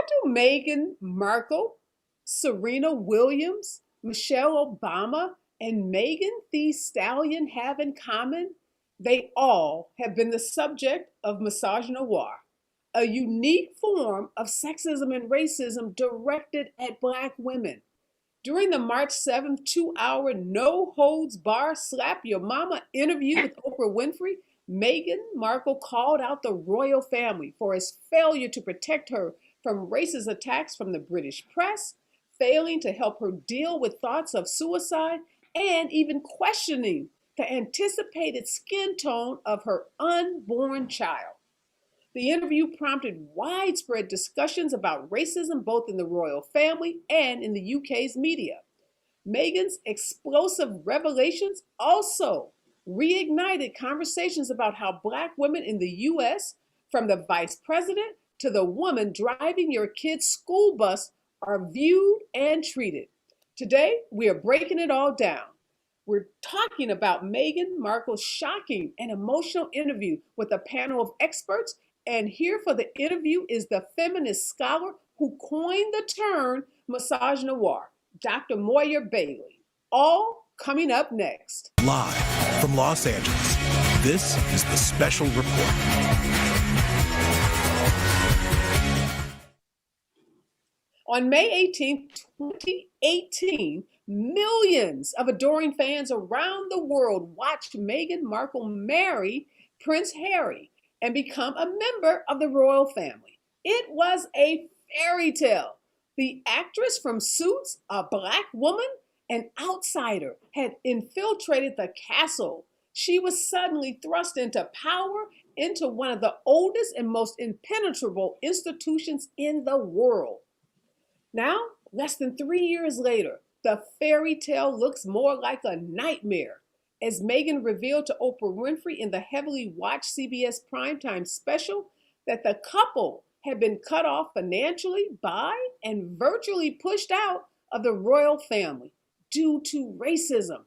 What do Meghan Markle, Serena Williams, Michelle Obama, and Megan Thee Stallion have in common? They all have been the subject of misogynoir, a unique form of sexism and racism directed at Black women. During the March 7th 2 hour no holds bar slap your mama interview with Oprah Winfrey, Meghan Markle called out the royal family for its failure to protect her from racist attacks from the British press, failing to help her deal with thoughts of suicide, and even questioning the anticipated skin tone of her unborn child. The interview prompted widespread discussions about racism both in the royal family and in the UK's media. Meghan's explosive revelations also reignited conversations about how Black women in the US, from the vice president to the woman driving your kid's school bus, are viewed and treated. Today, we are breaking it all down. We're talking about Meghan Markle's shocking and emotional interview with a panel of experts. And here for the interview is the feminist scholar who coined the term misogynoir, Dr. Moya Bailey. All coming up next. Live from Los Angeles, this is the Special Report. On May 18th, 2018, millions of adoring fans around the world watched Meghan Markle marry Prince Harry and become a member of the royal family. It was a fairy tale. The actress from Suits, a Black woman, an outsider, had infiltrated the castle. She was suddenly thrust into power, into one of the oldest and most impenetrable institutions in the world. Now, less than 3 years later, the fairy tale looks more like a nightmare, as Meghan revealed to Oprah Winfrey in the heavily watched CBS primetime special that the couple had been cut off financially by and virtually pushed out of the royal family due to racism.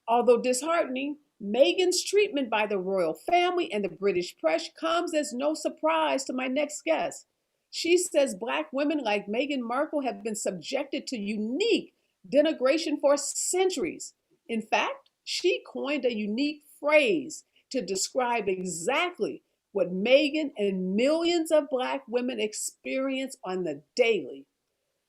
Although disheartening, Meghan's treatment by the royal family and the British press comes as no surprise to my next guest. She says Black women like Meghan Markle have been subjected to unique denigration for centuries. In fact, she coined a unique phrase to describe exactly what Meghan and millions of Black women experience on the daily.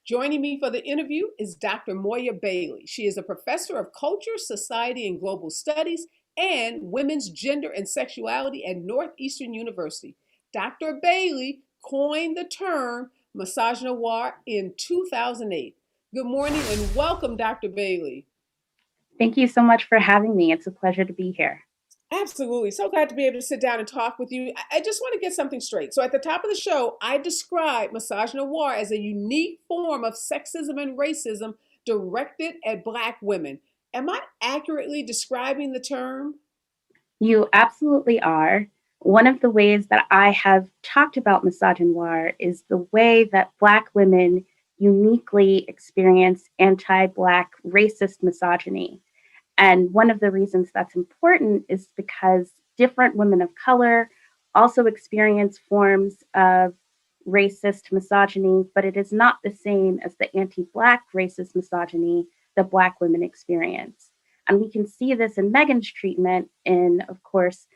Joining me for the interview is Dr. Moya Bailey. She is a professor of culture, society, and global studies and women's gender and sexuality at Northeastern University. Dr. Bailey coined the term misogynoir in 2008. Good morning and welcome, Dr. Bailey. Thank you so much for having me. It's a pleasure to be here. Absolutely. So glad to be able to sit down and talk with you. I just want to get something straight. So at the top of the show, I described misogynoir as a unique form of sexism and racism directed at Black women. Am I accurately describing the term? You absolutely are. One of the ways that I have talked about misogynoir is the way that Black women uniquely experience anti-Black racist misogyny. And one of the reasons that's important is because different women of color also experience forms of racist misogyny, but it is not the same as the anti-Black racist misogyny that Black women experience. And we can see this in Meghan's treatment in, of course,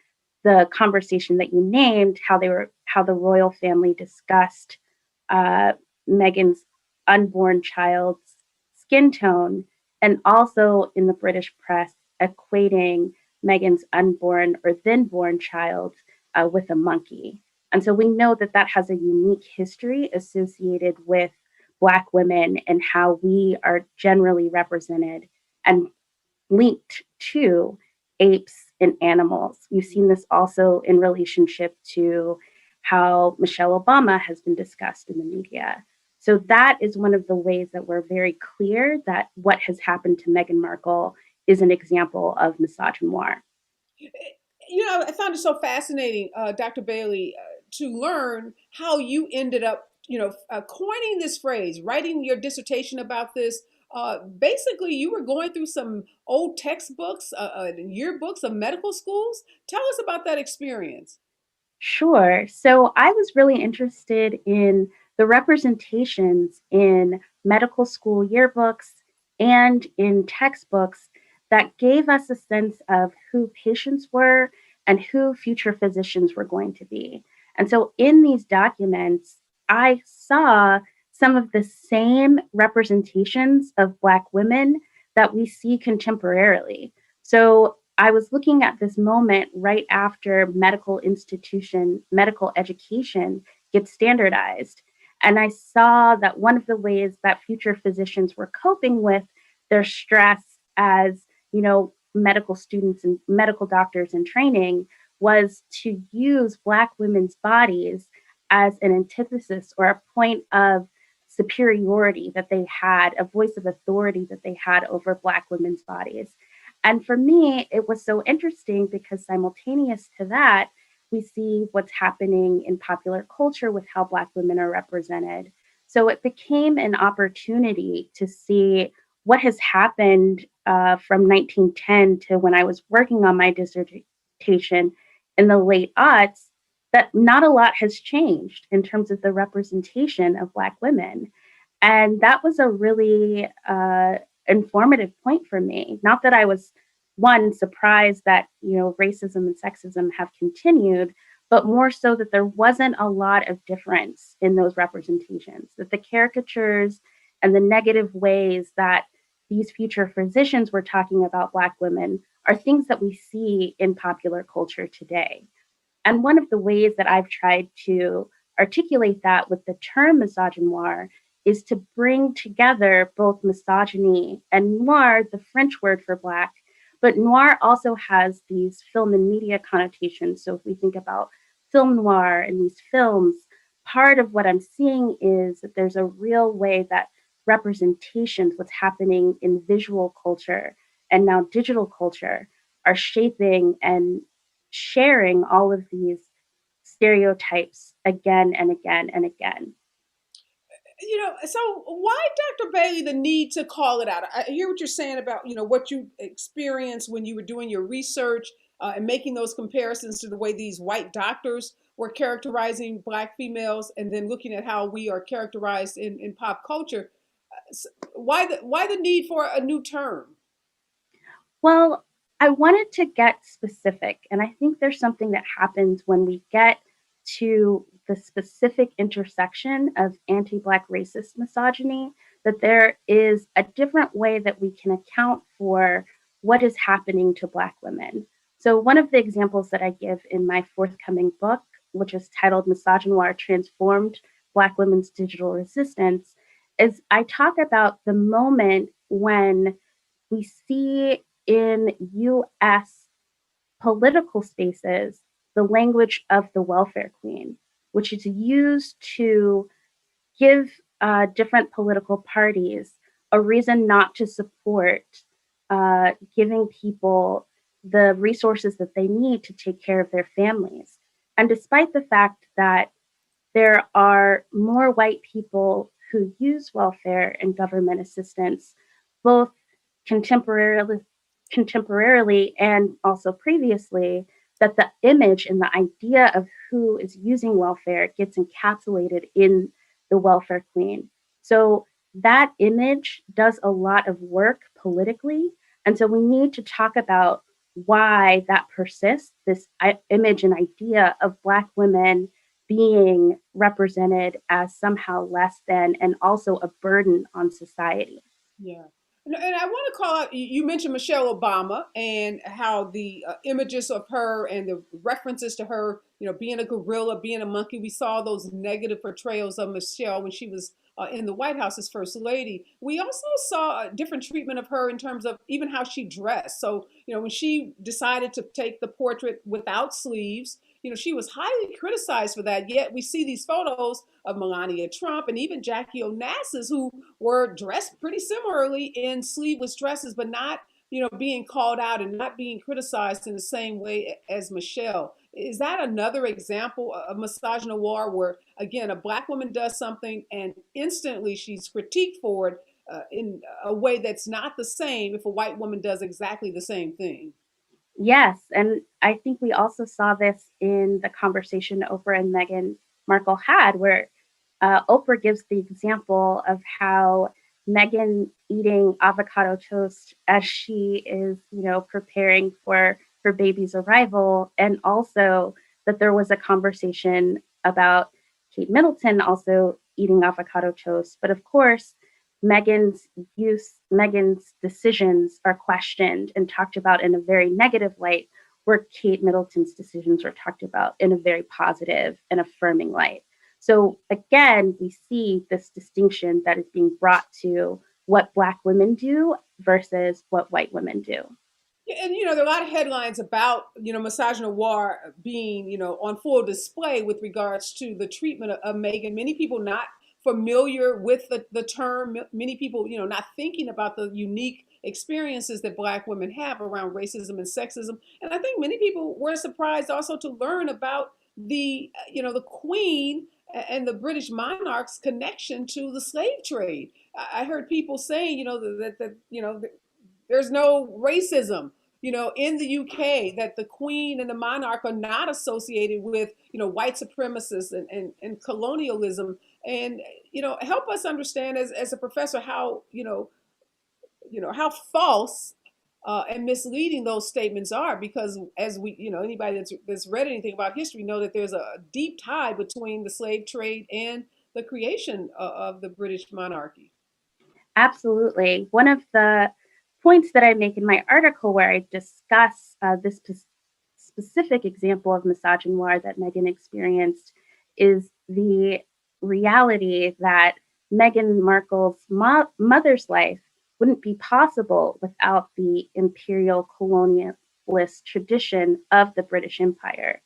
the conversation that you named, how the royal family discussed Meghan's unborn child's skin tone, and also in the British press equating Meghan's unborn or then born child with a monkey. And so we know that that has a unique history associated with Black women and how we are generally represented and linked to apes and animals. You've seen this also in relationship to how Michelle Obama has been discussed in the media. So that is one of the ways that we're very clear that what has happened to Meghan Markle is an example of misogynoir. You know, I found it so fascinating, Dr. Bailey, to learn how you ended up, coining this phrase, writing your dissertation about this. Basically, you were going through some old textbooks, yearbooks of medical schools. Tell us about that experience. Sure. So I was really interested in the representations in medical school yearbooks and in textbooks that gave us a sense of who patients were and who future physicians were going to be. And so in these documents, I saw some of the same representations of Black women that we see contemporarily. So I was looking at this moment right after medical education gets standardized. And I saw that one of the ways that future physicians were coping with their stress as, medical students and medical doctors in training was to use Black women's bodies as an antithesis or a point of superiority that they had, a voice of authority that they had over Black women's bodies. And for me, it was so interesting because simultaneous to that, we see what's happening in popular culture with how Black women are represented. So it became an opportunity to see what has happened from 1910 to when I was working on my dissertation in the late aughts, that not a lot has changed in terms of the representation of Black women. And that was a really informative point for me. Not that I was, one, surprised that, racism and sexism have continued, but more so that there wasn't a lot of difference in those representations, that the caricatures and the negative ways that these future physicians were talking about Black women are things that we see in popular culture today. And one of the ways that I've tried to articulate that with the term misogynoir is to bring together both misogyny and noir, the French word for Black, but noir also has these film and media connotations. So if we think about film noir and these films, part of what I'm seeing is that there's a real way that representations, what's happening in visual culture and now digital culture, are shaping and sharing all of these stereotypes again and again and again. So why, Dr. Bailey, the need to call it out? I hear what you're saying about, what you experienced when you were doing your research and making those comparisons to the way these white doctors were characterizing Black females, and then looking at how we are characterized in pop culture. Why the need for a new term? Well, I wanted to get specific, and I think there's something that happens when we get to the specific intersection of anti-Black racist misogyny, that there is a different way that we can account for what is happening to Black women. So one of the examples that I give in my forthcoming book, which is titled Misogynoir Transformed Black Women's Digital Resistance, is I talk about the moment when we see in US political spaces the language of the welfare queen, which is used to give different political parties a reason not to support giving people the resources that they need to take care of their families. And despite the fact that there are more white people who use welfare and government assistance, both contemporarily, contemporarily and also previously, that the image and the idea of who is using welfare gets encapsulated in the welfare queen. So that image does a lot of work politically. And so we need to talk about why that persists, this image and idea of Black women being represented as somehow less than and also a burden on society. Yeah. And I want to call out, you mentioned Michelle Obama and how the images of her and the references to her, being a gorilla, being a monkey. We saw those negative portrayals of Michelle when she was in the White House as First Lady. We also saw a different treatment of her in terms of even how she dressed. So, when she decided to take the portrait without sleeves, she was highly criticized for that. Yet we see these photos of Melania Trump and even Jackie Onassis, who were dressed pretty similarly in sleeveless dresses, but not, being called out and not being criticized in the same way as Michelle. Is that another example of misogynoir where, again, a Black woman does something and instantly she's critiqued for it in a way that's not the same if a white woman does exactly the same thing? Yes, and I think we also saw this in the conversation Oprah and Meghan Markle had, where Oprah gives the example of how Meghan eating avocado toast as she is, preparing for her baby's arrival, and also that there was a conversation about Kate Middleton also eating avocado toast. But of course, Meghan's decisions are questioned and talked about in a very negative light, where Kate Middleton's decisions are talked about in a very positive and affirming light. So again, we see this distinction that is being brought to what Black women do versus what white women do. Yeah, and there are a lot of headlines about misogynoir being on full display with regards to the treatment of Meghan. Many people not familiar with the term. Many people not thinking about the unique experiences that Black women have around racism and sexism. And I think many people were surprised also to learn about the Queen and the British monarch's connection to the slave trade. I heard people saying that there's no racism in the UK, that the Queen and the monarch are not associated with, white supremacists and colonialism. And, help us understand as a professor how, how false and misleading those statements are, because as we, anybody that's read anything about history know that there's a deep tie between the slave trade and the creation of the British monarchy. Absolutely. One of the points that I make in my article where I discuss this specific example of misogynoir that Meghan experienced is the reality that Meghan Markle's mother's life wouldn't be possible without the imperial colonialist tradition of the British Empire,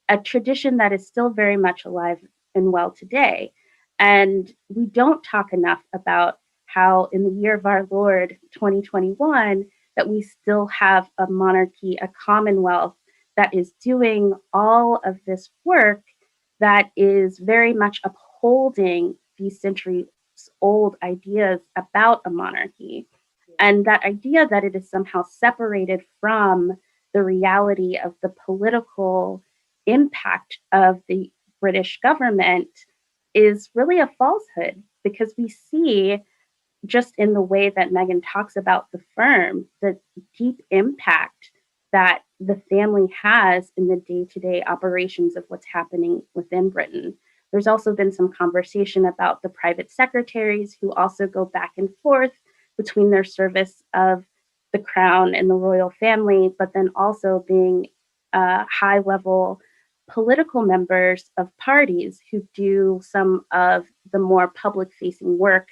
a tradition that is still very much alive and well today. And we don't talk enough about how in the year of our Lord 2021 that we still have a monarchy, a commonwealth that is doing all of this work that is very much upholding these centuries old ideas about a monarchy. And that idea that it is somehow separated from the reality of the political impact of the British government is really a falsehood, because we see just in the way that Meghan talks about the firm, the deep impact that the family has in the day-to-day operations of what's happening within Britain. There's also been some conversation about the private secretaries who also go back and forth between their service of the crown and the royal family, but then also being high level political members of parties who do some of the more public facing work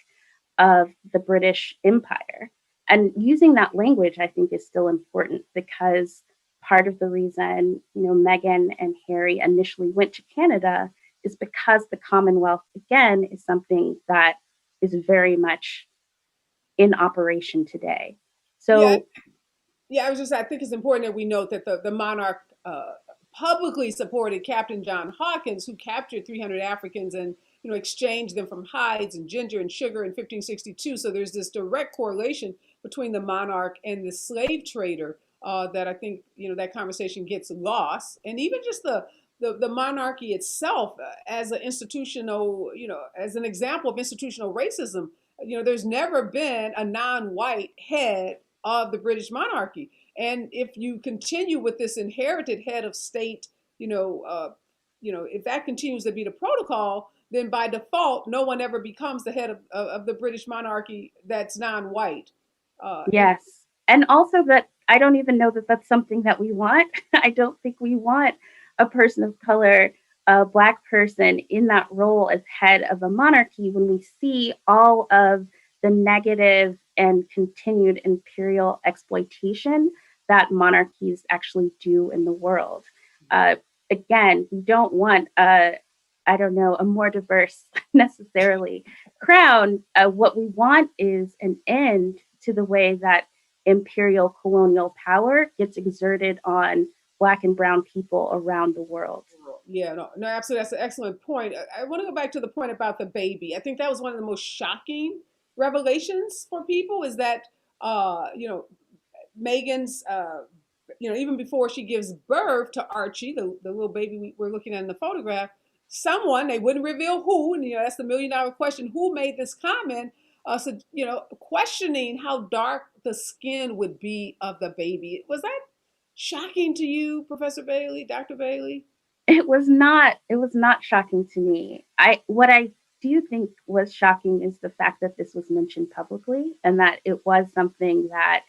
of the British Empire. And using that language, I think, is still important, because part of the reason, Meghan and Harry initially went to Canada is because the Commonwealth, again, is something that is very much in operation today. Yeah, So, yeah. I think it's important that we note that the monarch publicly supported Captain John Hawkins, who captured 300 Africans and exchanged them from hides and ginger and sugar in 1562. So there's this direct correlation between the monarch and the slave trader that I think that conversation gets lost. And even just the monarchy itself as an institutional, as an example of institutional racism. There's never been a non-white head of the British monarchy. And if you continue with this inherited head of state, if that continues to be the protocol, then by default, no one ever becomes the head of the British monarchy that's non-white. And yes. And also that I don't even know that that's something that we want. I don't think we want a person of color, a Black person in that role as head of a monarchy, when we see all of the negative and continued imperial exploitation that monarchies actually do in the world. Uh, Again, we don't want I don't know, a more diverse necessarily crown. What we want is an end to the way that imperial colonial power gets exerted on Black and Brown people around the world. yeah, no, no, absolutely. That's an excellent point. I want to go back to the point about the baby. I think that was one of the most shocking revelations for people, is that, Megan's, even before she gives birth to Archie, the little baby we're looking at in the photograph, someone, they wouldn't reveal who, and that's the $1 million question, who made this comment, so, questioning how dark the skin would be of the baby. Was that shocking to you, Professor Bailey, Dr. Bailey? It was not shocking to me. What I do think was shocking is the fact that this was mentioned publicly and that it was something that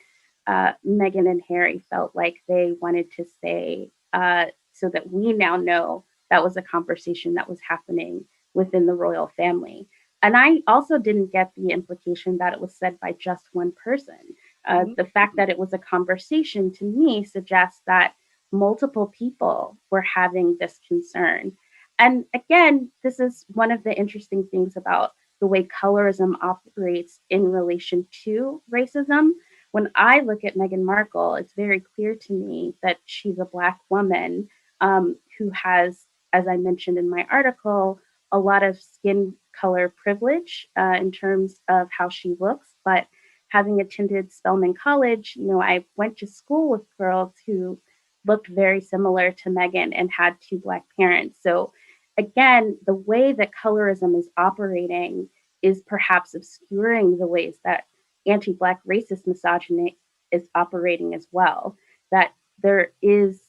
Meghan and Harry felt like they wanted to say, so that we now know that was a conversation that was happening within the royal family. And I also didn't get the implication that it was said by just one person. The fact that it was a conversation to me suggests that multiple people were having this concern. And again, this is one of the interesting things about the way colorism operates in relation to racism. When I look at Meghan Markle, it's very clear to me that she's a Black woman, who has, as I mentioned in my article, a lot of skin color privilege in terms of how she looks. But having attended Spelman College, I went to school with girls who looked very similar to Meghan and had two Black parents. So again, the way that colorism is operating is perhaps obscuring the ways that anti-Black racist misogyny is operating as well. That there is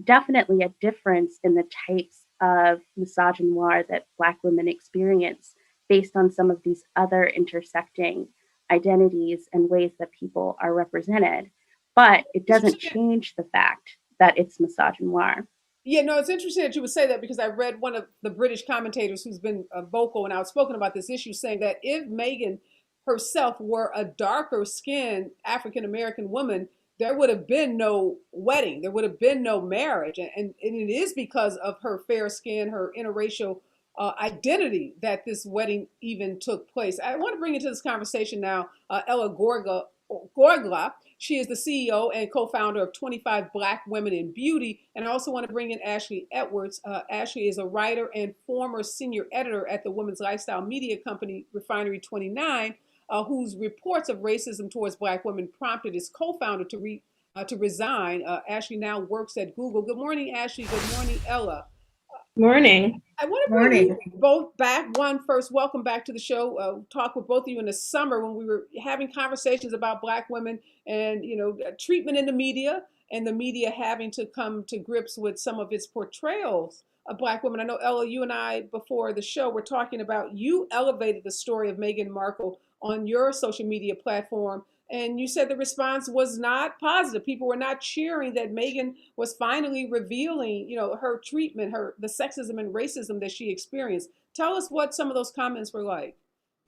definitely a difference in the types of misogynoir that Black women experience based on some of these other intersecting identities and ways that people are represented. But it doesn't change the fact that it's misogynoir. Yeah, no, it's interesting that you would say that because I read one of the British commentators who's been vocal and outspoken about this issue, saying that if Meghan herself were a darker skinned African American woman, there would have been no wedding, there would have been no marriage. And it is because of her fair skin, her interracial identity, that this wedding even took place. I want to bring into this conversation now Ella Gorgla. She is the CEO and co-founder of 25 Black Women in Beauty. And I also want to bring in Ashley Edwards. Ashley is a writer and former senior editor at the women's lifestyle media company Refinery 29, whose reports of racism towards Black women prompted his co-founder to resign. Ashley now works at Google. Good morning, Ashley. Good morning, Ella. Morning. I want to bring you both back. One, first, welcome back to the show. Talk with both of you in the summer when we were having conversations about Black women and treatment in the media, and the media having to come to grips with some of its portrayals of Black women. I know, Ella, you and I before the show were talking about, you elevated the story of Meghan Markle on your social media platform. And you said the response was not positive. People were not cheering that Meghan was finally revealing, her treatment, the sexism and racism that she experienced. Tell us what some of those comments were like.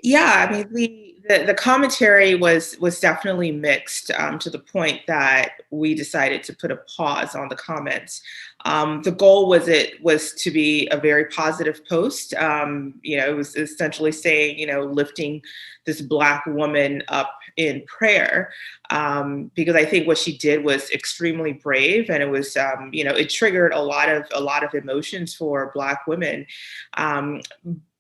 Yeah, I mean the commentary was definitely mixed, to the point that we decided to put a pause on the comments. The goal was to be a very positive post. It was essentially saying, lifting this Black woman up in prayer, because I think what she did was extremely brave, and it was it triggered a lot of emotions for Black women.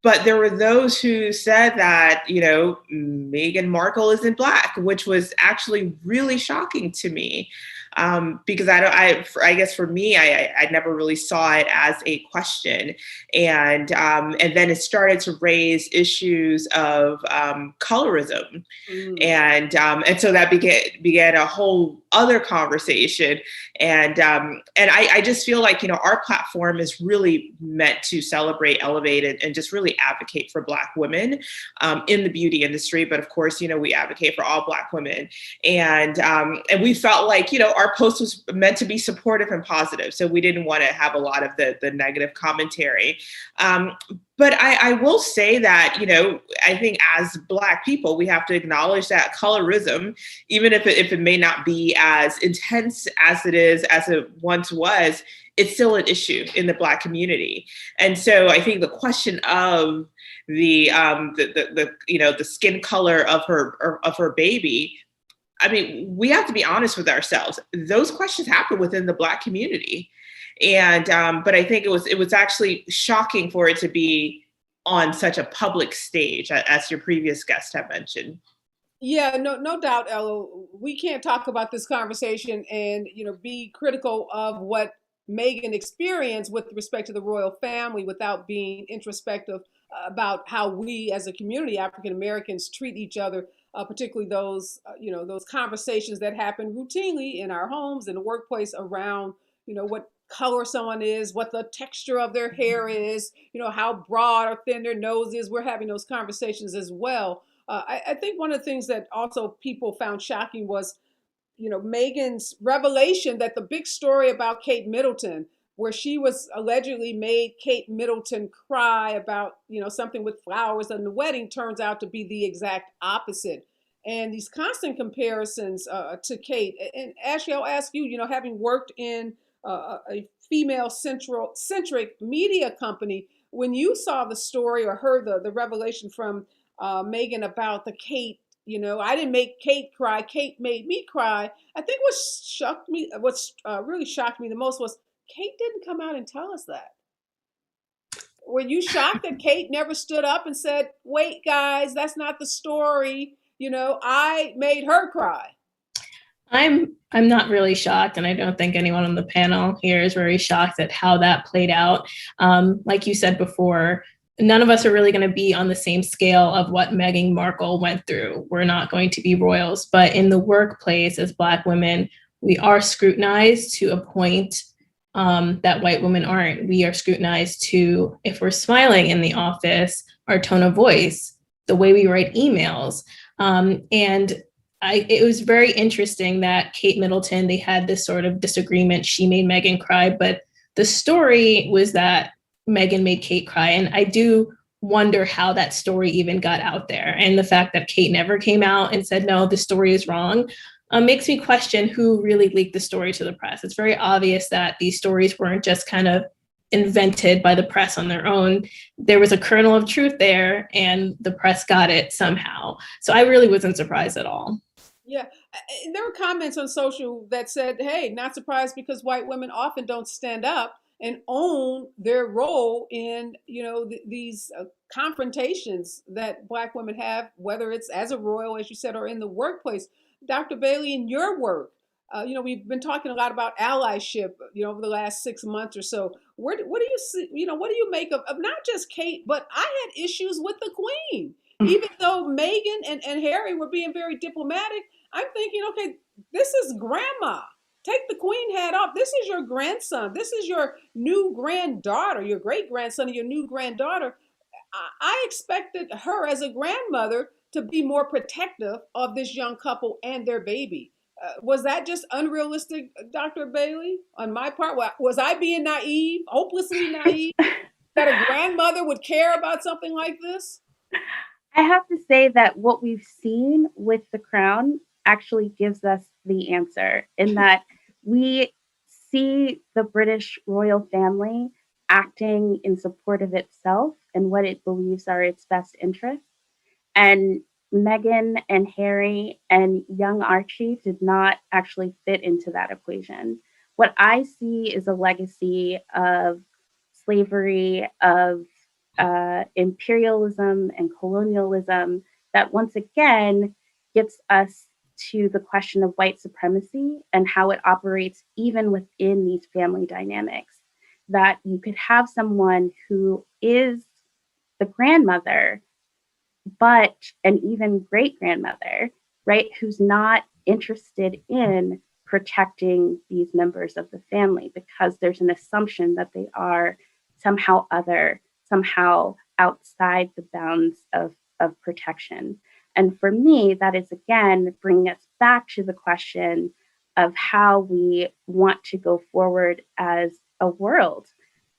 But there were those who said that, Meghan Markle isn't Black, which was actually really shocking to me. Because I guess for me, I never really saw it as a question, and then it started to raise issues of colorism, and so that began a whole other conversation, and I just feel like our platform is really meant to celebrate, elevate, and just really advocate for Black women in the beauty industry, but of course we advocate for all Black women, and we felt like our post was meant to be supportive and positive. So we didn't want to have a lot of the negative commentary. But I will say that, I think as Black people, we have to acknowledge that colorism, even if it may not be as intense as it once was, it's still an issue in the Black community. And so I think the question of the skin color of her baby, I mean, we have to be honest with ourselves. Those questions happen within the Black community. And but I think it was actually shocking for it to be on such a public stage, as your previous guest had mentioned. Yeah, no doubt, Ella. We can't talk about this conversation and be critical of what Meghan experienced with respect to the royal family without being introspective about how we as a community, African Americans, treat each other, particularly those, those conversations that happen routinely in our homes, in the workplace around, what color someone is, what the texture of their hair is, how broad or thin their nose is. We're having those conversations as well. I think one of the things that also people found shocking was, Meghan's revelation that the big story about Kate Middleton, where she was allegedly made Kate Middleton cry about, something with flowers in the wedding, turns out to be the exact opposite. And these constant comparisons to Kate. And Ashley, I'll ask you, having worked in a female centric media company, when you saw the story or heard the revelation from Meghan about the Kate, I didn't make Kate cry, Kate made me cry. I think what really shocked me the most was Kate didn't come out and tell us that. Were you shocked that Kate never stood up and said, wait, guys, that's not the story. I made her cry. I'm not really shocked, and I don't think anyone on the panel here is very shocked at how that played out. Like you said before, none of us are really going to be on the same scale of what Meghan Markle went through. We're not going to be royals, but in the workplace as Black women, we are scrutinized to a point that white women aren't. We are scrutinized to, if we're smiling in the office, our tone of voice, the way we write emails. It was very interesting that Kate Middleton, they had this sort of disagreement. She made Meghan cry, but the story was that Meghan made Kate cry. And I do wonder how that story even got out there. And the fact that Kate never came out and said, no, the story is wrong, makes me question who really leaked the story to the press. It's very obvious that these stories weren't just kind of invented by the press on their own. There was a kernel of truth there, and the press got it somehow. So I really wasn't surprised at all. Yeah, and there were comments on social that said, hey, not surprised because white women often don't stand up and own their role in, these confrontations that Black women have, whether it's as a royal, as you said, or in the workplace. Dr. Bailey, in your work, we've been talking a lot about allyship, over the last 6 months or so. What do you see? What do you make of not just Kate, but I had issues with the Queen. Even though Meghan and Harry were being very diplomatic, I'm thinking, okay, this is grandma. Take the queen hat off. This is your grandson. This is your new granddaughter, your great grandson, and your new granddaughter. I expected her as a grandmother to be more protective of this young couple and their baby. Was that just unrealistic, Dr. Bailey, on my part? Was I being naive, hopelessly naive, that a grandmother would care about something like this? I have to say that what we've seen with The Crown actually gives us the answer, in that we see the British royal family acting in support of itself and what it believes are its best interests. And Meghan and Harry and young Archie did not actually fit into that equation. What I see is a legacy of slavery, of imperialism and colonialism that once again gets us to the question of white supremacy and how it operates even within these family dynamics. That you could have someone who is the grandmother, but an even great grandmother, right, who's not interested in protecting these members of the family because there's an assumption that they are somehow other, somehow outside the bounds of protection. And for me, that is, again, bringing us back to the question of how we want to go forward as a world.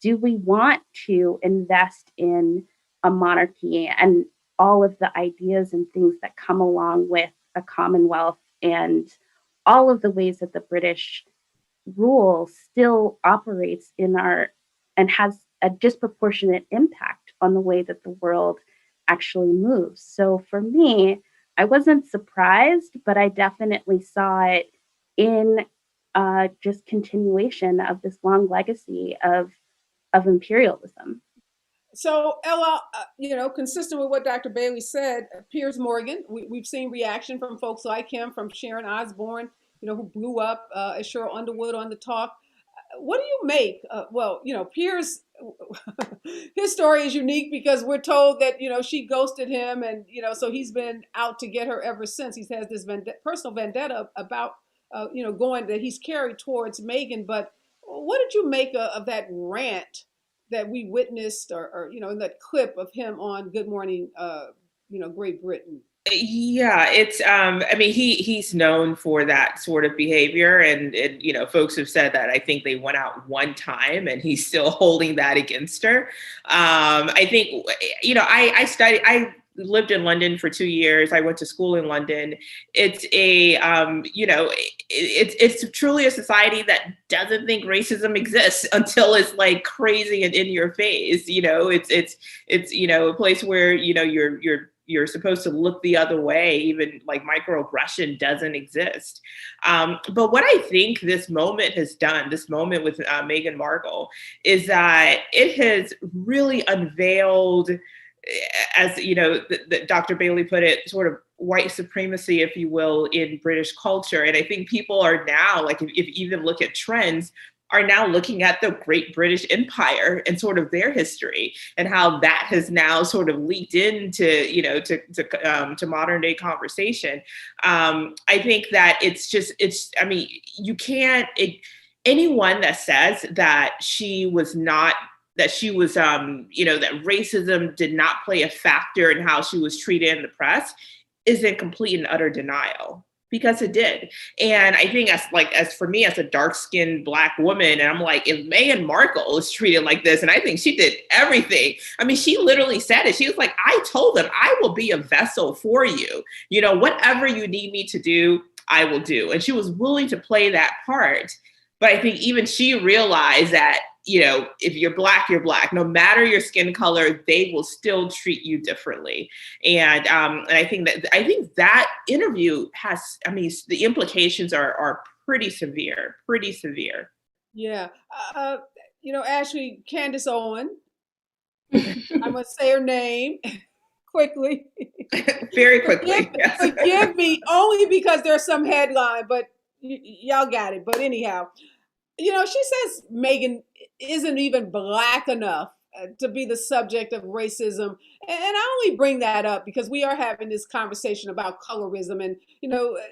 Do we want to invest in a monarchy and all of the ideas and things that come along with a commonwealth and all of the ways that the British rule still operates in our and has a disproportionate impact on the way that the world actually moves? So for me, I wasn't surprised, but I definitely saw it in just continuation of this long legacy of imperialism. So, Ella, consistent with what Dr. Bailey said, Piers Morgan, we've seen reaction from folks like him, from Sharon Osbourne, who blew up as Cheryl Underwood on The Talk. what do you make? Well, Piers, his story is unique because we're told that she ghosted him, and so he's been out to get her ever since. He has this personal vendetta about going that he's carried towards Meghan. But what did you make of that rant that we witnessed, or in that clip of him on Good Morning, Great Britain? Yeah, it's I mean he's known for that sort of behavior, and folks have said that I think they went out one time and he's still holding that against her. I think I lived in London for 2 years. I went to school in London. It's it's truly a society that doesn't think racism exists until it's like crazy and in your face. It's a place where you're supposed to look the other way. Even like microaggression doesn't exist. But what I think this moment has done, this moment with Meghan Markle, is that it has really unveiled, as Dr. Bailey put it, sort of white supremacy, if you will, in British culture. And I think people are now, like, if you even look at trends, are now looking at the Great British Empire and sort of their history and how that has now sort of leaked into, to modern day conversation. I think that anyone that says that that racism did not play a factor in how she was treated in the press is in complete and utter denial. Because it did. And I think as for me, as a dark-skinned Black woman, and I'm like, if Meghan Markle is treated like this, and I think she did everything. I mean, she literally said it. She was like, I told them I will be a vessel for you. Whatever you need me to do, I will do. And she was willing to play that part. But I think even she realized that, if you're Black, you're Black. No matter your skin color, they will still treat you differently. And I think that interview has, the implications are pretty severe. Yeah. Ashley, Candace Owen, I'm going to say her name quickly. Very quickly. Forgive me, only because there's some headline, but y'all got it. But anyhow, she says Meghan isn't even Black enough to be the subject of racism. And I only bring that up because we are having this conversation about colorism. And,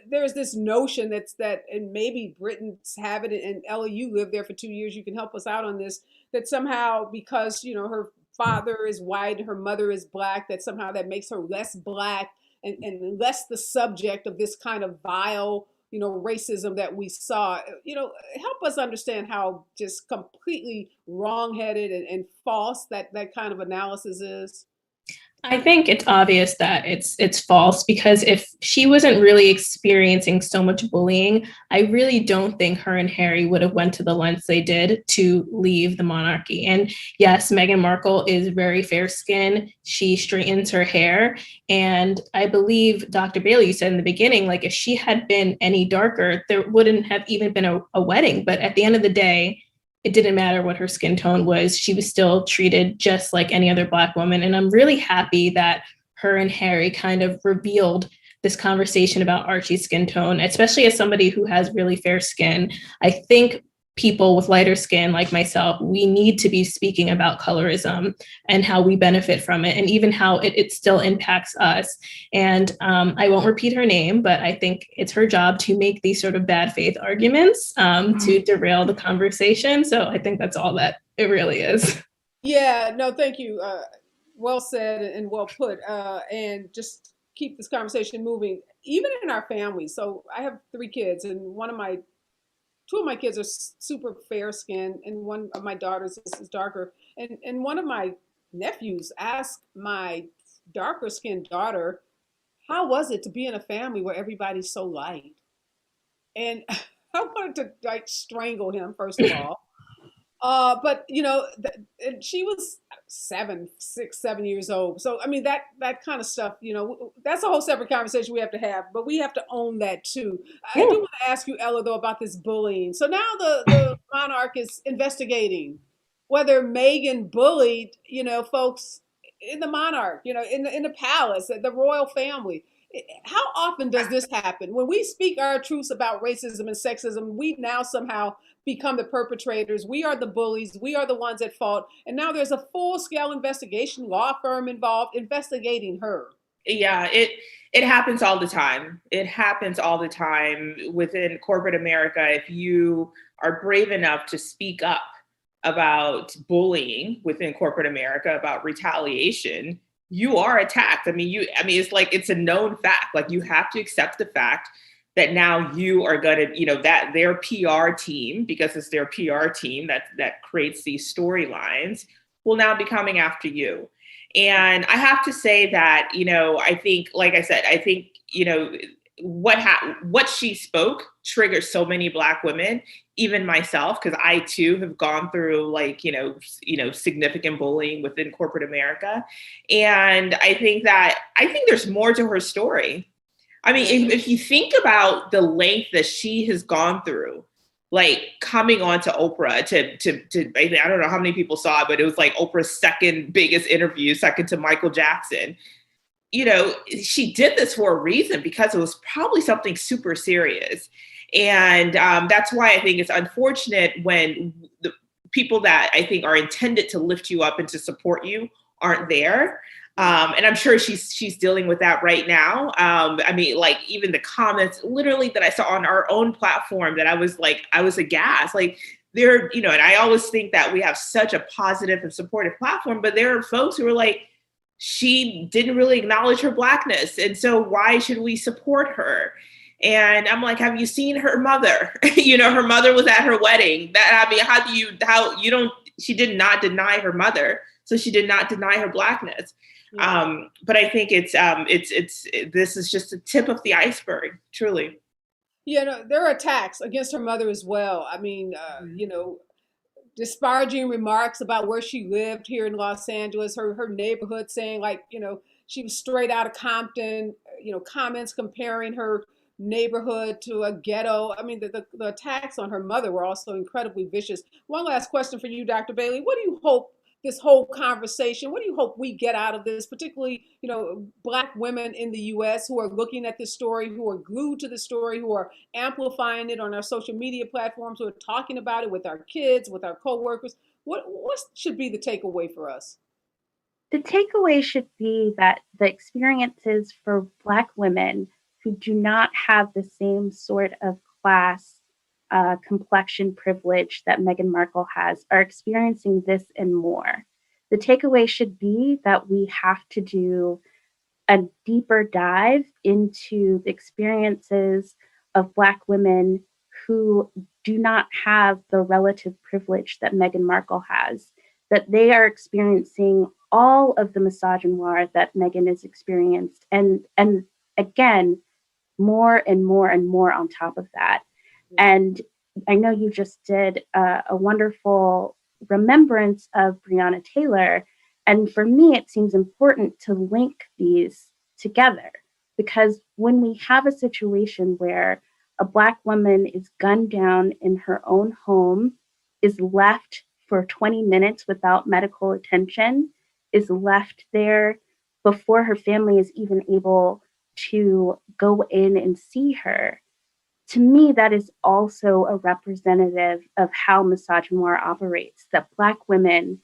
there's this notion and maybe Britons have it, and Ella, you lived there for 2 years, you can help us out on this, that somehow because, her father is white, her mother is Black, that somehow that makes her less Black and less the subject of this kind of vile racism that we saw. Help us understand how just completely wrongheaded and false that kind of analysis is. I think it's obvious that it's false, because if she wasn't really experiencing so much bullying, I really don't think her and Harry would have went to the lengths they did to leave the monarchy. And yes, Meghan Markle is very fair-skinned. She straightens her hair. And I believe Dr. Bailey said in the beginning, like, if she had been any darker, there wouldn't have even been a wedding. But at the end of the day, it didn't matter what her skin tone was. She was still treated just like any other Black woman. And I'm really happy that her and Harry kind of revealed this conversation about Archie's skin tone, especially as somebody who has really fair skin. I think people with lighter skin like myself, we need to be speaking about colorism and how we benefit from it, and even how it still impacts us. And I won't repeat her name, but I think it's her job to make these sort of bad faith arguments to derail the conversation. So I think that's all that it really is. Yeah, no, thank you. Well said and well put. And just keep this conversation moving, even in our family. So I have 3 kids, and two of my kids are super fair skinned, and one of my daughters is darker. And one of my nephews asked my darker skinned daughter, how was it to be in a family where everybody's so light? And I wanted to strangle him, first of all. But she was 6, 7 years old. So I mean that kind of stuff, that's a whole separate conversation we have to have. But we have to own that too. I do want to ask you, Ella, though, about this bullying. So now the monarch is investigating whether Meghan bullied, folks in the monarch, in the palace, the royal family. how often does this happen? When we speak our truths about racism and sexism, we now somehow become the perpetrators. We are the bullies. We are the ones at fault. And now there's a full-scale investigation, law firm involved, investigating her. Yeah, it happens all the time. It happens all the time within corporate America. If you are brave enough to speak up about bullying within corporate America, about retaliation, you are attacked. It's like it's a known fact. Like you have to accept the fact that now you are going to, that their PR team, because it's their PR team that creates these storylines, will now be coming after you. And I have to say that, I think, like I said, what she spoke triggers so many Black women, even myself, because I too have gone through significant bullying within corporate America. And I think there's more to her story. I mean, if you think about the length that she has gone through, like coming on to Oprah to I don't know how many people saw it, but it was like Oprah's second biggest interview, second to Michael Jackson. She did this for a reason, because it was probably something super serious. And that's why I think it's unfortunate when the people that I think are intended to lift you up and to support you aren't there. And I'm sure she's dealing with that right now. Even the comments literally that I saw on our own platform, that I was aghast. Like there, and I always think that we have such a positive and supportive platform, but there are folks who are like, she didn't really acknowledge her Blackness, and so why should we support her? And I'm like, have you seen her mother? Her mother was at her wedding. She did not deny her mother, so she did not deny her Blackness. Yeah. But I think this is just the tip of the iceberg, truly. Yeah, no, there are attacks against her mother as well. Disparaging remarks about where she lived here in Los Angeles, her neighborhood, saying she was straight out of Compton, comments comparing her neighborhood to a ghetto. I mean, the attacks on her mother were also incredibly vicious. One last question for you, Dr. Bailey. What do you hope this whole conversation, what do you hope we get out of this, particularly, Black women in the U.S. who are looking at this story, who are glued to the story, who are amplifying it on our social media platforms, who are talking about it with our kids, with our coworkers? What should be the takeaway for us? The takeaway should be that the experiences for Black women who do not have the same sort of class complexion privilege that Meghan Markle has are experiencing this and more. The takeaway should be that we have to do a deeper dive into the experiences of Black women who do not have the relative privilege that Meghan Markle has, that they are experiencing all of the misogynoir that Meghan has experienced, and again, more and more and more on top of that. And I know you just did a wonderful remembrance of Breonna Taylor. And for me, it seems important to link these together, because when we have a situation where a Black woman is gunned down in her own home, is left for 20 minutes without medical attention, is left there before her family is even able to go in and see her, to me, that is also a representative of how misogynoir operates, that Black women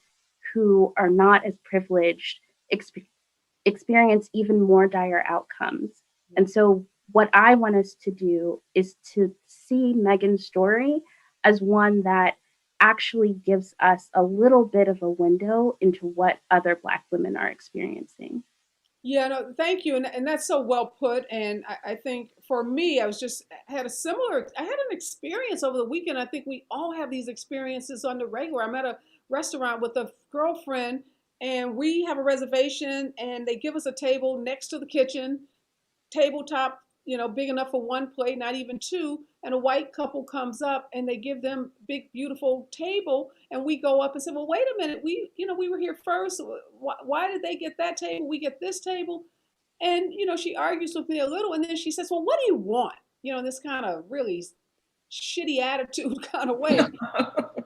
who are not as privileged experience even more dire outcomes. And so what I want us to do is to see Meghan's story as one that actually gives us a little bit of a window into what other Black women are experiencing. Yeah, no, thank you. And that's so well put. And I think for me, I had an experience over the weekend. I think we all have these experiences on the regular. I'm at a restaurant with a girlfriend, and we have a reservation, and they give us a table next to the kitchen, tabletop, big enough for one plate, not even two. And a white couple comes up and they give them big, beautiful table. And we go up and say, well, wait a minute. We were here first. Why did they get that table? We get this table. And, she argues with me a little. And then she says, well, what do you want? This kind of really shitty attitude kind of way.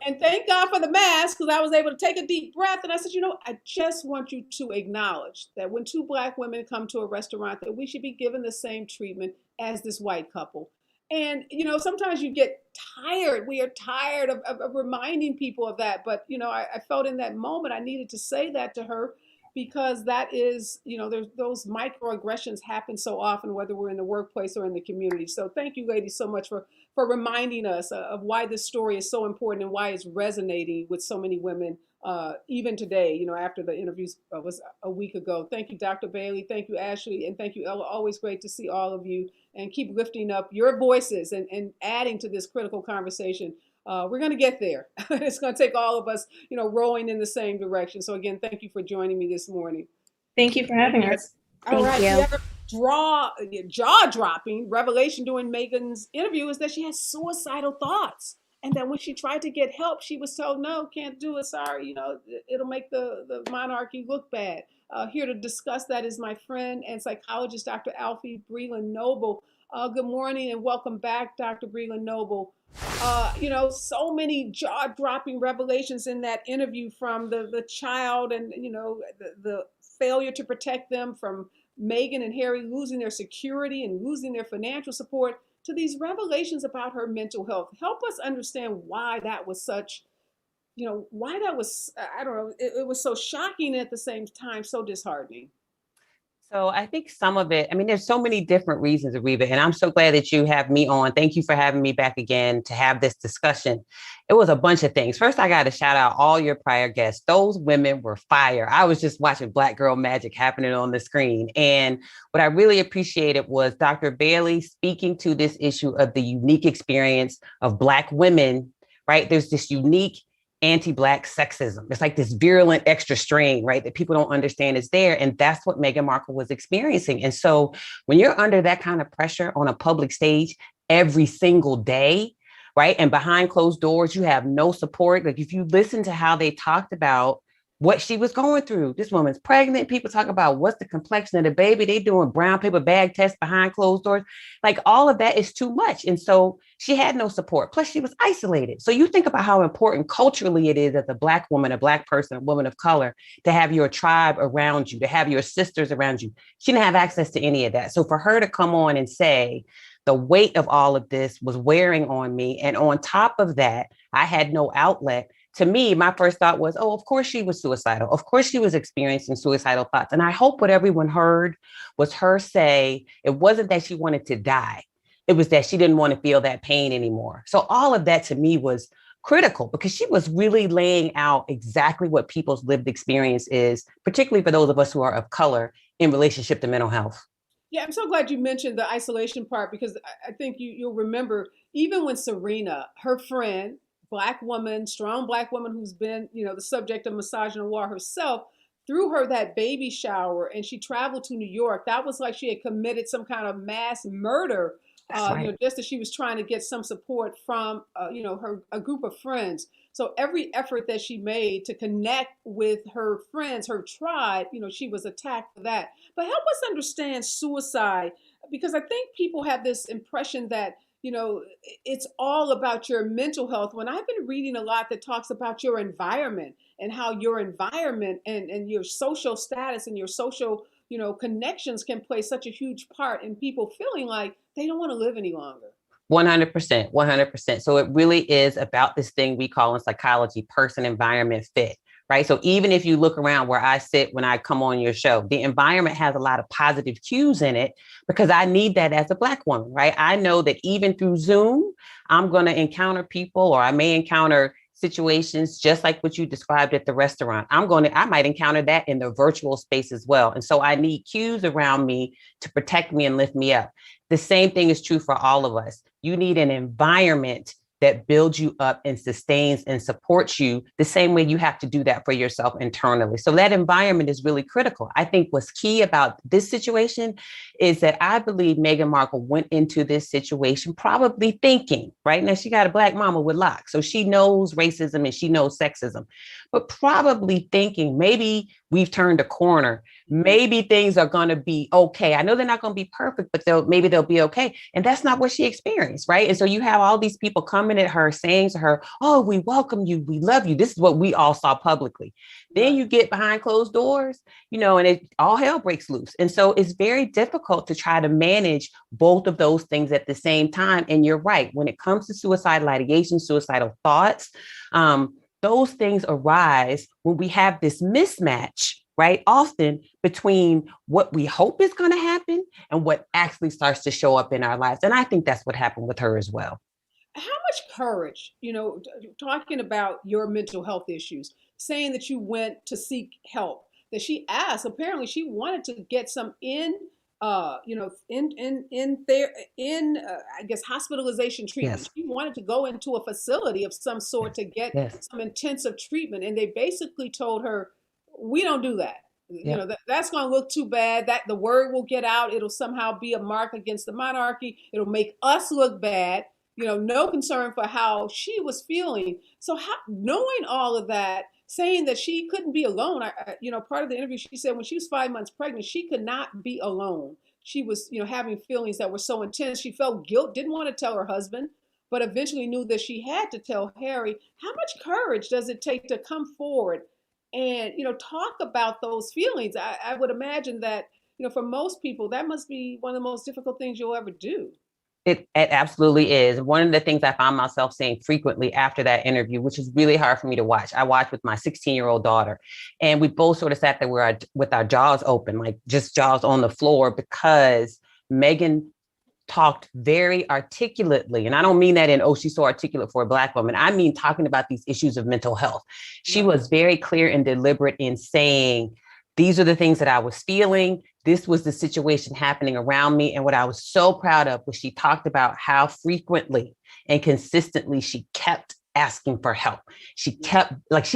And thank God for the mask, because I was able to take a deep breath. And I said, I just want you to acknowledge that when two Black women come to a restaurant, that we should be given the same treatment as this white couple. And, sometimes you get tired. We are tired of reminding people of that. But, I felt in that moment I needed to say that to her, because that is, there's those microaggressions happen so often, whether we're in the workplace or in the community. So thank you, ladies, so much for reminding us of why this story is so important and why it's resonating with so many women, even today, after the interviews was a week ago. Thank you, Dr. Bailey. Thank you, Ashley. And thank you, Ella. Always great to see all of you, and keep lifting up your voices and adding to this critical conversation. We're going to get there. It's going to take all of us, rowing in the same direction. So again, thank you for joining me this morning. Thank you for having us. All right. The other jaw-dropping revelation during Meghan's interview is that she has suicidal thoughts, and that when she tried to get help, she was told, no, can't do it. Sorry, it'll make the monarchy look bad. Here to discuss that is my friend and psychologist, Dr. Alfiee Breland-Noble. Good morning and welcome back, Dr. Breland-Noble. So many jaw-dropping revelations in that interview, from the child and, the failure to protect them, from Meghan and Harry losing their security and losing their financial support, to these revelations about her mental health. Help us understand why that was such, why that was, I don't know, it was so shocking and at the same time so disheartening. So I think some of it, there's so many different reasons, Areva, and I'm so glad that you have me on. Thank you for having me back again to have this discussion. It was a bunch of things. First, I got to shout out all your prior guests. Those women were fire. I was just watching Black girl magic happening on the screen. And what I really appreciated was Dr. Bailey speaking to this issue of the unique experience of Black women, right? There's this unique anti-Black sexism. It's like this virulent extra strain, right, that people don't understand is there. And that's what Meghan Markle was experiencing. And so when you're under that kind of pressure on a public stage every single day, right, and behind closed doors, you have no support. Like if you listen to how they talked about what she was going through, this woman's pregnant. People talk about what's the complexion of the baby. They doing brown paper bag tests behind closed doors. Like all of that is too much. And so she had no support. Plus she was isolated. So you think about how important culturally it is as a Black woman, a Black person, a woman of color, to have your tribe around you, to have your sisters around you. She didn't have access to any of that. So for her to come on and say, the weight of all of this was wearing on me, and on top of that, I had no outlet. To me, my first thought was, oh, of course she was suicidal. Of course she was experiencing suicidal thoughts. And I hope what everyone heard was her say it wasn't that she wanted to die. It was that she didn't want to feel that pain anymore. So all of that to me was critical, because she was really laying out exactly what people's lived experience is, particularly for those of us who are of color, in relationship to mental health. Yeah, I'm so glad you mentioned the isolation part, because I think you'll remember, even when Serena, her friend, Black woman, strong Black woman who's been, the subject of misogynoir herself, threw her that baby shower and she traveled to New York. That was like she had committed some kind of mass murder, Right. just as she was trying to get some support from, a group of friends. So every effort that she made to connect with her friends, her tribe, she was attacked for that. But help us understand suicide, because I think people have this impression that, it's all about your mental health, when I've been reading a lot that talks about your environment, and how your environment and your social status and your social, connections can play such a huge part in people feeling like they don't want to live any longer. 100%, 100%. So it really is about this thing we call in psychology, person, environment, fit. Right. So even if you look around where I sit when I come on your show, the environment has a lot of positive cues in it, because I need that as a Black woman. Right. I know that even through Zoom, I'm going to encounter people, or I may encounter situations just like what you described at the restaurant. I might encounter that in the virtual space as well. And so I need cues around me to protect me and lift me up. The same thing is true for all of us. You need an environment that builds you up and sustains and supports you the same way you have to do that for yourself internally. So that environment is really critical. I think what's key about this situation is that I believe Meghan Markle went into this situation probably thinking, right? Now she got a Black mama with locks, so she knows racism and she knows sexism, but probably thinking maybe we've turned a corner. Maybe things are going to be okay. I know they're not going to be perfect, but maybe they'll be okay. And that's not what she experienced, right? And so you have all these people coming coming at her, saying to her, oh, we welcome you, we love you. This is what we all saw publicly. Then you get behind closed doors, and all hell breaks loose. And so it's very difficult to try to manage both of those things at the same time. And you're right, when it comes to suicidal ideation, suicidal thoughts, those things arise when we have this mismatch, right? Often between what we hope is going to happen and what actually starts to show up in our lives. And I think that's what happened with her as well. How much courage, talking about your mental health issues, saying that you went to seek help, that she asked, apparently she wanted to get some I guess hospitalization treatment. Yes. She wanted to go into a facility of some sort to get Yes. some intensive treatment, and they basically told her, "We don't do that. Yep. That's going to look too bad. That the word will get out. It'll somehow be a mark against the monarchy. It'll make us look bad." No concern for how she was feeling. So knowing all of that, saying that she couldn't be alone. Part of the interview, she said when she was 5 months pregnant, she could not be alone. She was, having feelings that were so intense. She felt guilt, didn't want to tell her husband, but eventually knew that she had to tell Harry. How much courage does it take to come forward and, talk about those feelings? I would imagine that, for most people, that must be one of the most difficult things you'll ever do. It absolutely is. One of the things I found myself saying frequently after that interview, which is really hard for me to watch. I watched with my 16-year-old daughter, and we both sort of sat there with our jaws open, like just jaws on the floor, because Meghan talked very articulately. And I don't mean that she's so articulate for a Black woman. I mean, talking about these issues of mental health. She was very clear and deliberate in saying, these are the things that I was feeling. This was the situation happening around me. And what I was so proud of was she talked about how frequently and consistently she kept asking for help. She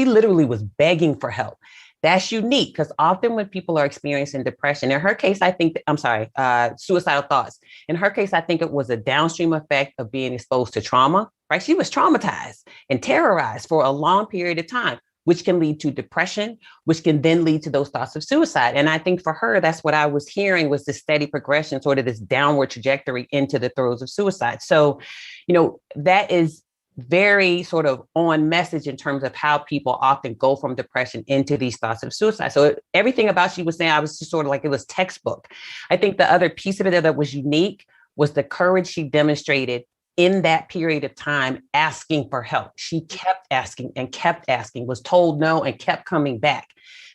literally was begging for help. That's unique because often when people are experiencing depression, in her case, suicidal thoughts. In her case, I think it was a downstream effect of being exposed to trauma, right? She was traumatized and terrorized for a long period of time, which can lead to depression, which can then lead to those thoughts of suicide. And I think for her, that's what I was hearing was this steady progression, sort of this downward trajectory into the throes of suicide. So, that is very sort of on message in terms of how people often go from depression into these thoughts of suicide. So everything about she was saying, I was just sort of like, it was textbook. I think the other piece of it that was unique was the courage she demonstrated in that period of time, asking for help. She kept asking and kept asking, was told no and kept coming back.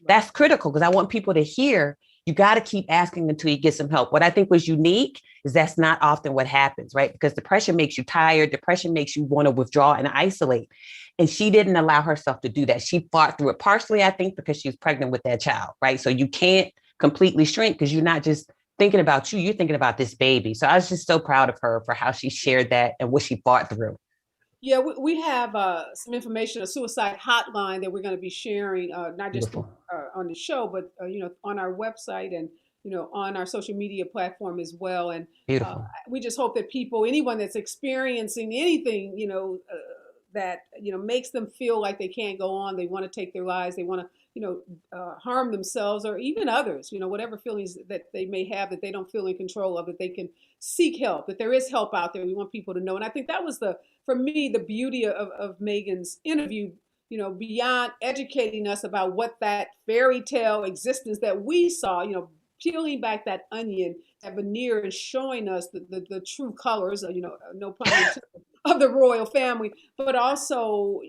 That's critical because I want people to hear, you got to keep asking until you get some help. What I think was unique is that's not often what happens, right? Because depression makes you tired. Depression makes you want to withdraw and isolate. And she didn't allow herself to do that. She fought through it, partially, I think, because she was pregnant with that child, right? So you can't completely shrink because you're not just thinking about you, you're thinking about this baby. So I was just so proud of her for how she shared that and what she fought through. Yeah, we have some information, a suicide hotline that we're going to be sharing, not just on the show, but on our website and on our social media platform as well. And we just hope that anyone that's experiencing anything, that makes them feel like they can't go on, they want to take their lives, they want to harm themselves or even others, whatever feelings that they may have that they don't feel in control of, that they can seek help, that there is help out there. We want people to know. And I think that was for me, the beauty of Meghan's interview, beyond educating us about what that fairy tale existence that we saw, peeling back that onion, that veneer, and showing us the true colors, no pun intended, of the royal family, but also,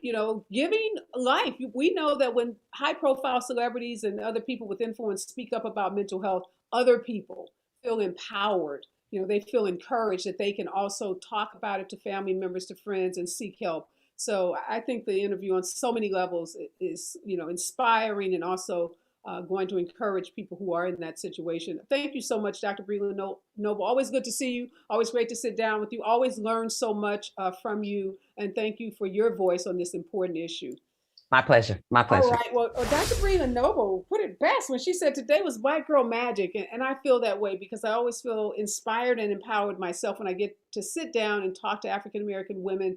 giving life. We know that when high profile celebrities and other people with influence speak up about mental health, other people feel empowered. They feel encouraged that they can also talk about it to family members, to friends, and seek help. So I think the interview on so many levels is, inspiring and also going to encourage people who are in that situation. Thank you so much, Dr. Breland Noble. Always good to see you. Always great to sit down with you. Always learn so much from you. And thank you for your voice on this important issue. My pleasure. My pleasure. All right. Well, Dr. Breland Noble put it best when she said today was Black Girl Magic. And I feel that way because I always feel inspired and empowered myself when I get to sit down and talk to African-American women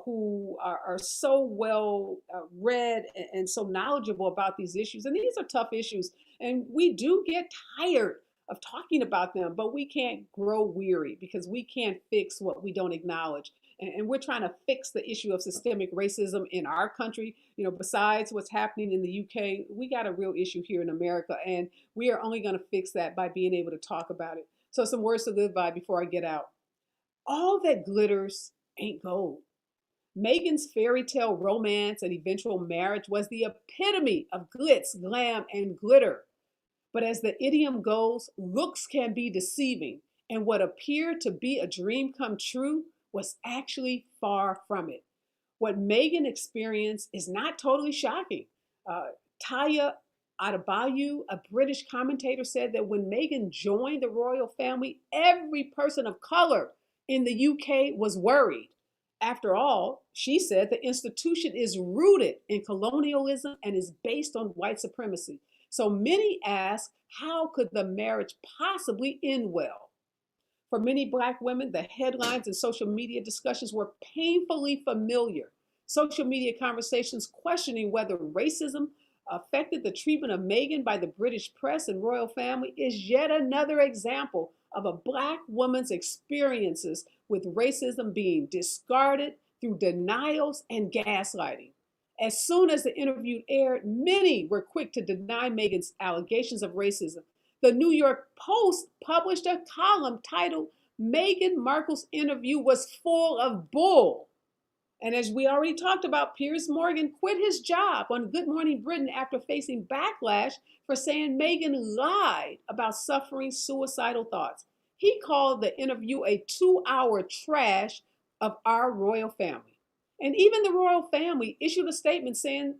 who are so well read and so knowledgeable about these issues. And these are tough issues. And we do get tired of talking about them, but we can't grow weary because we can't fix what we don't acknowledge. And we're trying to fix the issue of systemic racism in our country. You know, besides what's happening in the UK, we got a real issue here in America, and we are only going to fix that by being able to talk about it. So some words to live by before I get out. All that glitters ain't gold. Meghan's fairy tale romance and eventual marriage was the epitome of glitz, glam, and glitter. But as the idiom goes, looks can be deceiving, and what appeared to be a dream come true was actually far from it. What Meghan experienced is not totally shocking. Taya Adebayo, a British commentator, said that when Meghan joined the royal family, every person of color in the UK was worried. After all, she said the institution is rooted in colonialism and is based on white supremacy. So many ask, how could the marriage possibly end well? For many Black women, the headlines and social media discussions were painfully familiar. Social media conversations questioning whether racism affected the treatment of Meghan by the British press and royal family is yet another example of a Black woman's experiences with racism being discarded through denials and gaslighting. As soon as the interview aired, many were quick to deny Meghan's allegations of racism. The New York Post published a column titled, "Meghan Markle's interview was full of bull." And as we already talked about, Piers Morgan quit his job on Good Morning Britain after facing backlash for saying Meghan lied about suffering suicidal thoughts. He called the interview a 2-hour trash of our royal family. And even the royal family issued a statement saying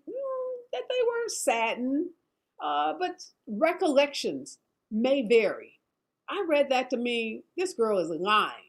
that they were saddened, but recollections may vary. I read that to mean this girl is lying.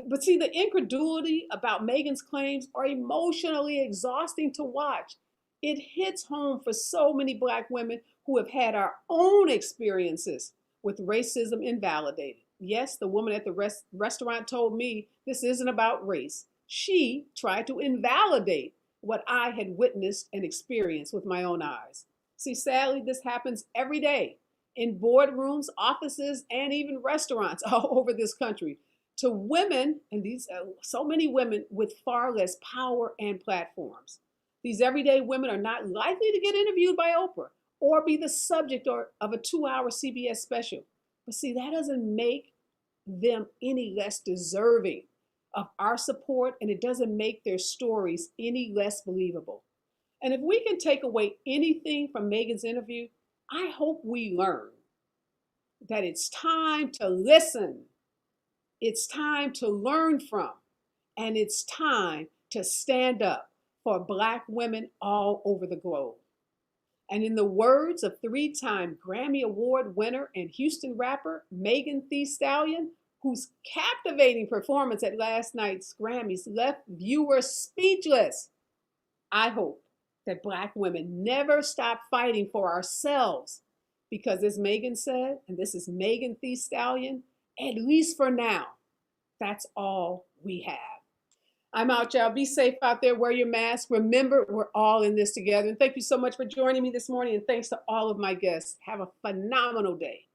But see, the incredulity about Meghan's claims are emotionally exhausting to watch. It hits home for so many Black women who have had our own experiences with racism invalidated. Yes, the woman at the restaurant told me this isn't about race. She tried to invalidate what I had witnessed and experienced with my own eyes. See, sadly, this happens every day in boardrooms, offices, and even restaurants all over this country to women, and these so many women with far less power and platforms. These everyday women are not likely to get interviewed by Oprah or be the subject of a 2-hour CBS special. But see, that doesn't make them any less deserving of our support, and it doesn't make their stories any less believable. And if we can take away anything from Meghan's interview, I hope we learn that it's time to listen, it's time to learn from, and it's time to stand up for Black women all over the globe. And in the words of 3-time Grammy Award winner and Houston rapper Megan Thee Stallion, whose captivating performance at last night's Grammys left viewers speechless, I hope that Black women never stop fighting for ourselves because, as Megan said, and this is Megan Thee Stallion, at least for now, that's all we have. I'm out, y'all. Be safe out there. Wear your mask. Remember, we're all in this together. And thank you so much for joining me this morning. And thanks to all of my guests. Have a phenomenal day.